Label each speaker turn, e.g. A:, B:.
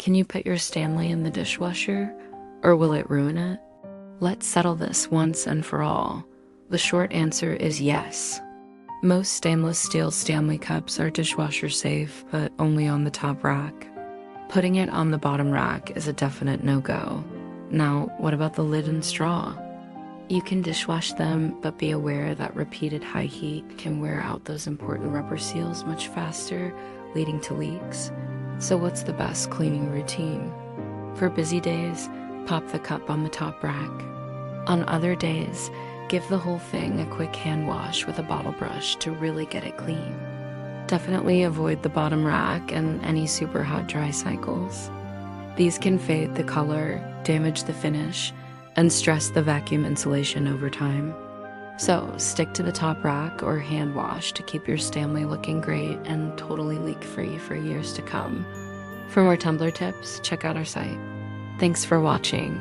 A: Can you put your Stanley in the dishwasher, or will it ruin it? Let's settle this once and for all. The short answer is yes. Most stainless steel Stanley cups are dishwasher safe, but only on the top rack. Putting it on the bottom rack is a definite no-go. Now, what about the lid and straw? You can dishwash them, but be aware that repeated high heat can wear out those important rubber seals much faster, leading to leaks. So what's the best cleaning routine? For busy days, pop the cup on the top rack. On other days, give the whole thing a quick hand wash with a bottle brush to really get it clean. Definitely avoid the bottom rack and any super hot dry cycles. These can fade the color, damage the finish, and stress the vacuum insulation over time. So stick to the top rack or hand wash to keep your Stanley looking great and totally leak-free for years to come. For more tumbler tips, check out our site. Thanks for watching.